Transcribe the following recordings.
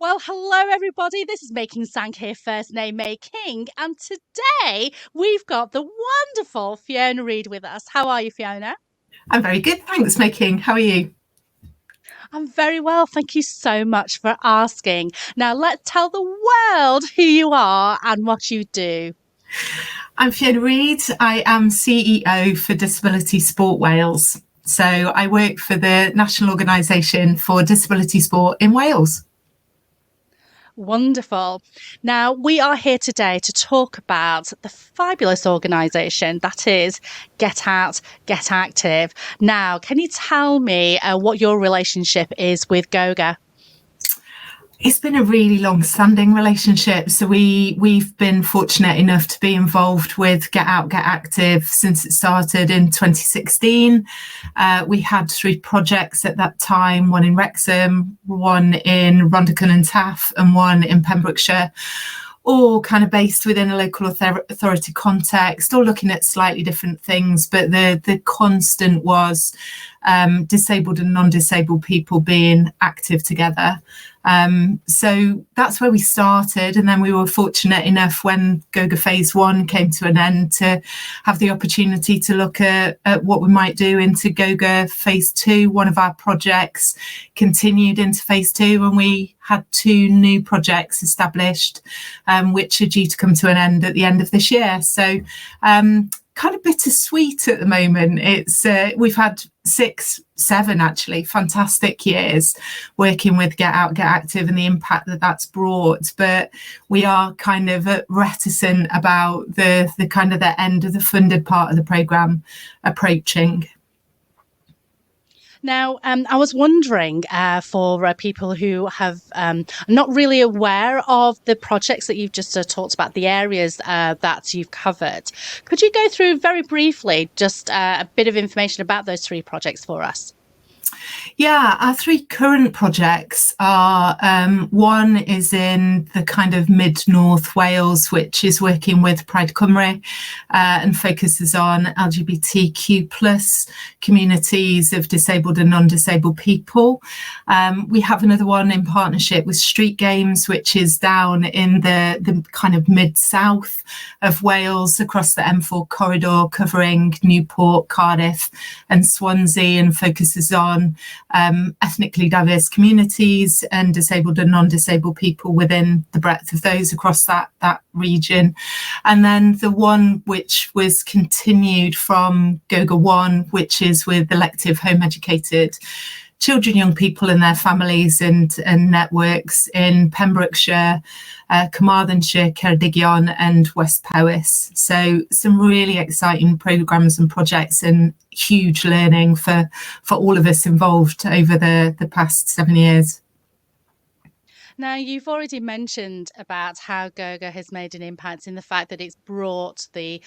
Well, hello everybody. This is Making Sank here, first name May King, and today we've got the wonderful Fiona Reid with us. How are you, Fiona? I'm very good, thanks, Making. How are you? I'm very well, thank you so much for asking. Now, let's tell the world who you are and what you do. I'm Fiona Reid. I am CEO for Disability Sport Wales. So I work for the National Organisation for Disability Sport in Wales. Wonderful. Now, we are here today to talk about the fabulous organisation that is Get Out, Get Active. Now, can you tell me what your relationship is with Goga? It's been a really long-standing relationship. So we've been fortunate enough to be involved with Get Out, Get Active since it started in 2016. We had 3 projects at that time, one in Wrexham, one in Rondicon and Taff, and one in Pembrokeshire, all kind of based within a local authority context, all looking at slightly different things. But the constant was disabled and non-disabled people being active together. So that's where we started, and then we were fortunate enough when Goga Phase 1 came to an end to have the opportunity to look at what we might do into Goga Phase 2. One of our projects continued into Phase 2, and we had 2 new projects established, which are due to come to an end at the end of this year. So kind of bittersweet at the moment. It's we've had 6, 7 actually fantastic years working with Get Out, Get Active and the impact that that's brought, but we are kind of reticent about the kind of the end of the funded part of the programme approaching. Now, I was wondering for people who have not really aware of the projects that you've just talked about, the areas that you've covered. Could you go through very briefly just a bit of information about those 3 projects for us? Yeah, our 3 current projects are, one is in the kind of mid-north Wales, which is working with Pride Cymru and focuses on LGBTQ plus communities of disabled and non-disabled people. We have another one in partnership with Street Games, which is down in the kind of mid-south of Wales across the M4 corridor, covering Newport, Cardiff and Swansea, and focuses on ethnically diverse communities and disabled and non-disabled people within the breadth of those across that region. And then the one which was continued from Goga 1, which is with elective home educated children, young people and their families and networks in Pembrokeshire, Carmarthenshire, Ceredigion and West Powys. So some really exciting programmes and projects and huge learning for all of us involved over the past 7 years. Now, you've already mentioned about how Goga has made an impact in the fact that it's brought the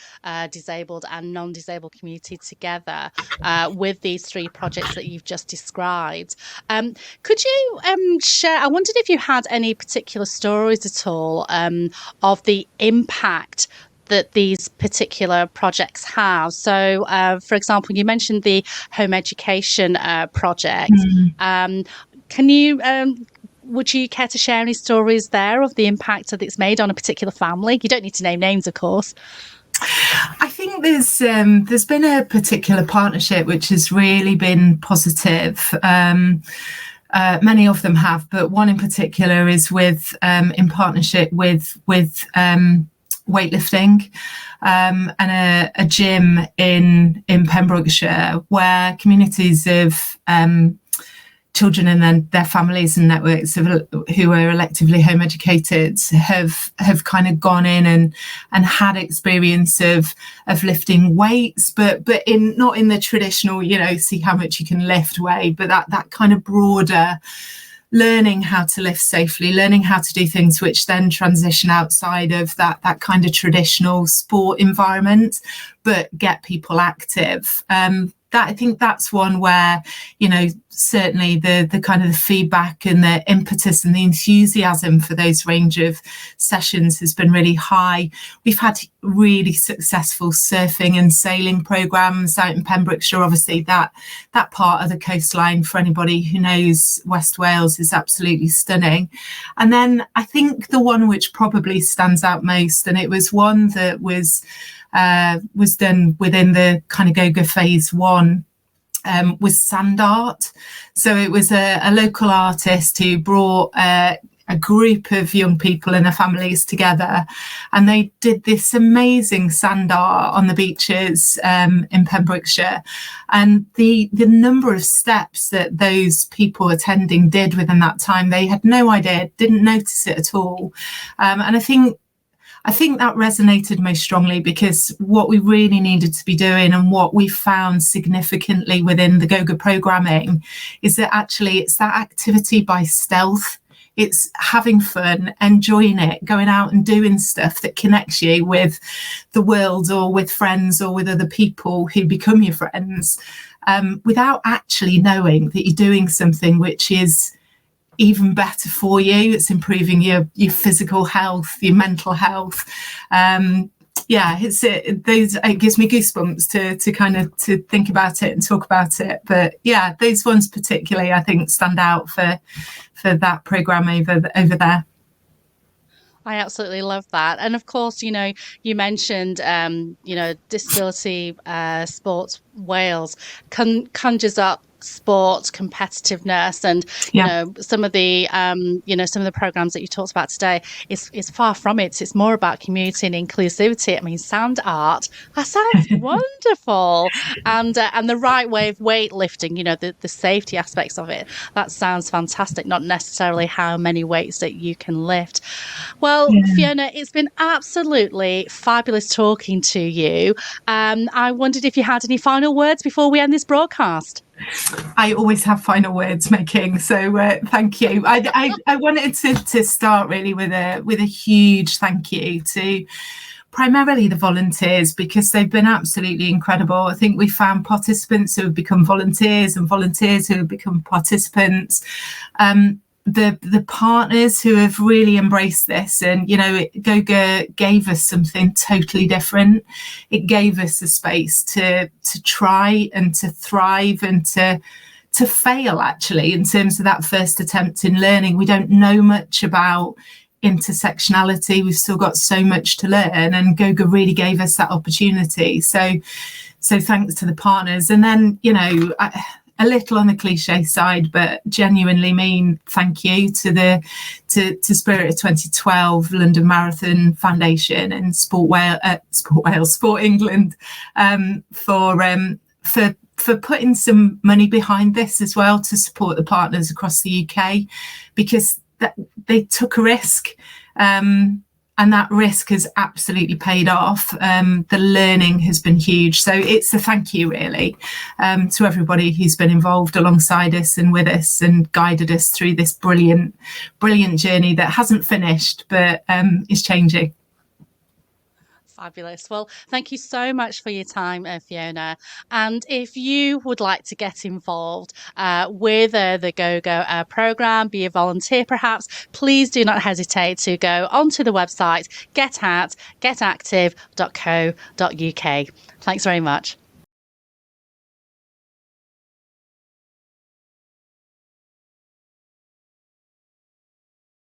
disabled and non-disabled community together with these 3 projects that you've just described. Could you share, I wondered if you had any particular stories at all of the impact that these particular projects have. So, for example, you mentioned the home education project. Can you... would you care to share any stories there of the impact that it's made on a particular family? You don't need to name names, of course. I think there's been a particular partnership which has really been positive. Many of them have, but one in particular is with in partnership with weightlifting and a gym in Pembrokeshire, where communities of children and then their families and networks who are electively home educated have kind of gone in and had experience of lifting weights, but not in the traditional, see how much you can lift way, but that kind of broader learning how to lift safely, learning how to do things which then transition outside of that kind of traditional sport environment, but get people active. I think that's one where, certainly the kind of the feedback and the impetus and the enthusiasm for those range of sessions has been really high. We've had really successful surfing and sailing programs out in Pembrokeshire. Obviously, that part of the coastline, for anybody who knows West Wales, is absolutely stunning. And then I think the one which probably stands out most, and it was one that was done within the kind of Goga phase one, was sand art. So it was a local artist who brought a group of young people and their families together, and they did this amazing sand art on the beaches in Pembrokeshire. And the number of steps that those people attending did within that time, they had no idea, didn't notice it at all. And I think that resonated most strongly, because what we really needed to be doing, and what we found significantly within the Goga programming, is that actually it's that activity by stealth. It's having fun, enjoying it, going out and doing stuff that connects you with the world, or with friends, or with other people who become your friends, without actually knowing that you're doing something which is even better for you. It's improving your physical health, your mental health. It gives me goosebumps to kind of to think about it and talk about it. But yeah, those ones particularly, I think, stand out for that programme over there. I absolutely love that. And of course, you mentioned, Disability Sports Wales conjures up sport competitiveness, and some of the programs that you talked about today is far from it. It's more about community and inclusivity. I mean, sand art, that sounds wonderful. And the right way of weightlifting, the safety aspects of it, that sounds fantastic. Not necessarily how many weights that you can lift. Well, Fiona, it's been absolutely fabulous talking to you. I wondered if you had any final words before we end this broadcast. I always have final words, making, so thank you. I wanted to start really with a huge thank you to primarily the volunteers, because they've been absolutely incredible. I think we found participants who have become volunteers, and volunteers who have become participants. The partners who have really embraced this, and Goga gave us something totally different. It gave us a space to try and to thrive and to fail, actually, in terms of that first attempt in learning. We don't know much about intersectionality. We've still got so much to learn, and Goga really gave us that opportunity. So thanks to the partners. And then a little on the cliche side, but genuinely mean thank you to Spirit of 2012, London Marathon Foundation, and Sport England, for putting some money behind this as well, to support the partners across the UK, because they took a risk. And that risk has absolutely paid off. The learning has been huge. So it's a thank you, really, to everybody who's been involved alongside us and with us and guided us through this brilliant, brilliant journey that hasn't finished, but is changing. Fabulous. Well, thank you so much for your time, Fiona. And if you would like to get involved with the Goga programme, be a volunteer perhaps, please do not hesitate to go onto the website getactive.co.uk. Thanks very much.